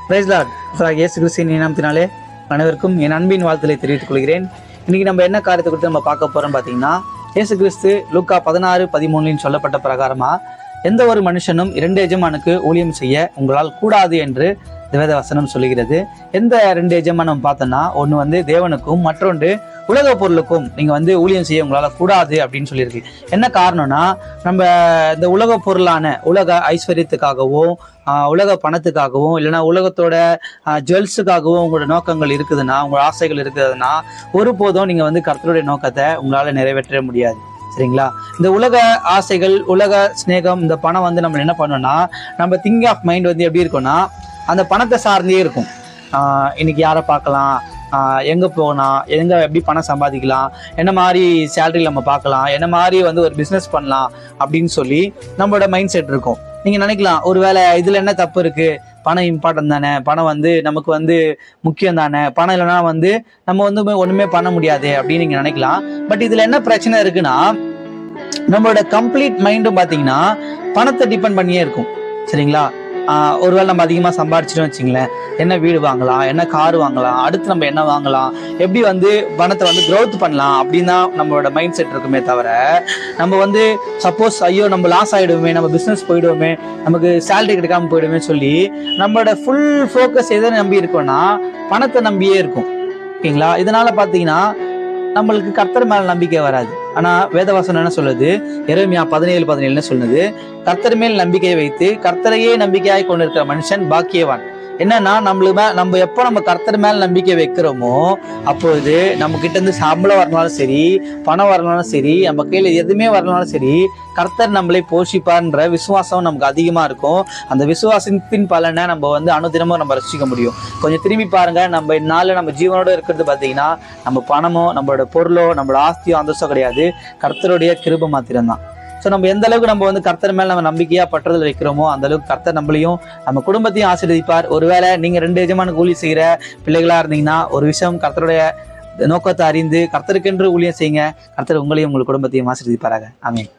Price Lord. இயேசு கிறிஸ்துவின் நாமத்தினாலே அனைவருக்கும் என் அன்பின் வாழ்த்துக்களை தெரிவித்துக் கொள்கிறேன். இன்னைக்கு நம்ம என்ன காரியத்தை குறித்து நம்ம பார்க்க போறோம்னு பார்த்தீங்கன்னா, இயேசு கிறிஸ்து லூக்கா 16:13 சொல்லப்பட்ட பிரகாரமா எந்த ஒரு மனுஷனும் 2 எஜமானுக்கு ஊழியம் செய்ய உங்களால் கூடாது என்று வேத வசனம் சொல்லுகிறது. எந்த 2 எஜமானம் பார்த்தோம்னா, ஒன்று வந்து தேவனுக்கும், மற்றொன்று உலக பொருளுக்கும் நீங்க ஊழியம் செய்ய உங்களால கூடாது அப்படின்னு சொல்லியிருக்கு. என்ன காரணம்னா, நம்ம இந்த உலக பொருளான உலக ஐஸ்வர்யத்துக்காகவும் உலக பணத்துக்காகவும் இல்லைன்னா உலகத்தோட ஜுவல்ஸுக்காகவும் உங்களோட நோக்கங்கள் இருக்குதுன்னா, உங்களோட ஆசைகள் இருக்குதுன்னா, ஒருபோதும் நீங்க கர்த்தருடைய நோக்கத்தை உங்களால நிறைவேற்ற முடியாது. சரிங்களா? இந்த உலக ஆசைகள், உலக ஸ்நேகம், இந்த பணம் நம்ம என்ன பண்ணோம்னா, நம்ம திங்க் ஆஃப் மைண்ட் எப்படி இருக்கும்னா, அந்த பணத்தை சார்ந்தே இருக்கும். இன்னைக்கு யாரை பார்க்கலாம், எங்கே போகலாம், எப்படி பணம் சம்பாதிக்கலாம், என்ன மாதிரி சேலரி நம்ம பார்க்கலாம், என்ன மாதிரி ஒரு பிஸ்னஸ் பண்ணலாம் அப்படின்னு சொல்லி நம்மளோட மைண்ட் செட் இருக்கும். நீங்கள் நினைக்கலாம், ஒருவேளை இதில் என்ன தப்பு இருக்குது, பணம் இம்பார்ட்டன்ட் தானே, பணம் நமக்கு முக்கியம் தானே, பணம் இல்லைன்னா நம்ம ஒன்றுமே பண்ண முடியாது அப்படின்னு நீங்கள் நினைக்கலாம். பட் இதில் என்ன பிரச்சனை இருக்குன்னா, நம்மளோட கம்ப்ளீட் மைண்டும் பார்த்தீங்கன்னா பணத்தை டிபெண்ட் பண்ணியே இருக்கும். சரிங்களா? ஒருவேளை நம்ம அதிகமாக சம்பாதிச்சிட்டோம் வச்சுங்களேன், என்ன வீடு வாங்கலாம், என்ன கார் வாங்கலாம், அடுத்து நம்ம என்ன வாங்கலாம், எப்படி பணத்தை க்ரோத் பண்ணலாம் அப்படின்னு தான் நம்மளோட மைண்ட் செட் இருக்குமே தவிர, நம்ம சப்போஸ் ஐயோ நம்ம லாஸ் ஆகிடுவோமே, நம்ம பிஸ்னஸ் போயிடுவோமே, நமக்கு சேலரி கிடைக்காம போயிடுமே சொல்லி நம்மளோட ஃபுல் ஃபோக்கஸ் எதை நம்பி இருக்கோம்னா பணத்தை நம்பியே இருக்கும். ஓகேங்களா? இதனால பார்த்தீங்கன்னா நம்மளுக்கு கர்த்தர் மேல நம்பிக்கை வராது. ஆனா வேதவசனம் என்ன சொல்லுது, எரேமியா 17:17 சொல்லுது, கர்த்தர் மேல் நம்பிக்கையை வைத்து கர்த்தரையே நம்பிக்கையாய் கொண்டிருக்கிற மனுஷன் பாக்கியவான். என்னன்னா, நம்ம எப்போ நம்ம கர்த்தர் மேல நம்பிக்கை வைக்கிறோமோ, அப்போது நம்ம கிட்ட இருந்து சம்பளம் வரனாலும் சரி, பணம் வரனாலும் சரி, நம்ம கையில எதுவுமே வரனாலும் சரி, கர்த்தர் நம்மளை போஷிப்பார்ன்ற விசுவாசம் நமக்கு அதிகமா இருக்கும். அந்த விசுவாசத்தின் பலனை நம்ம அனுதினமும் நம்ம ரசிக்க முடியும். கொஞ்சம் திரும்பி பாருங்க, நம்ம இந்நாளில் நம்ம ஜீவனோட இருக்கிறது பார்த்தீங்கன்னா, நம்ம பணமோ, நம்மளோட பொருளோ, நம்மளோட ஆஸ்தியோ அந்தஸ்தோ கிடையாது, கர்த்தருடைய கிருபை மாத்திரம்தான். ஸோ நம்ம எந்த அளவுக்கு நம்ம கர்த்தர் மேல நம்ம நம்பிக்கையா பற்றுதல் வைக்கிறோமோ, அந்த அளவுக்கு கர்த்தர் நம்மளையும் நம்ம குடும்பத்தையும் ஆசீர்வதிப்பார். ஒருவேளை நீங்க 2 எஜமானுக்கு ஊழியம் செய்கிற பிள்ளைகளா இருந்தீங்கன்னா, ஒரு விஷயம், கர்த்தருடைய நோக்கத்தை அறிந்து கர்த்தருக்கென்று ஊழியம் செய்யுங்க. கர்த்தர் உங்களையும் உங்கள் குடும்பத்தையும் ஆசீர்வதிப்பாராக. ஆமென்.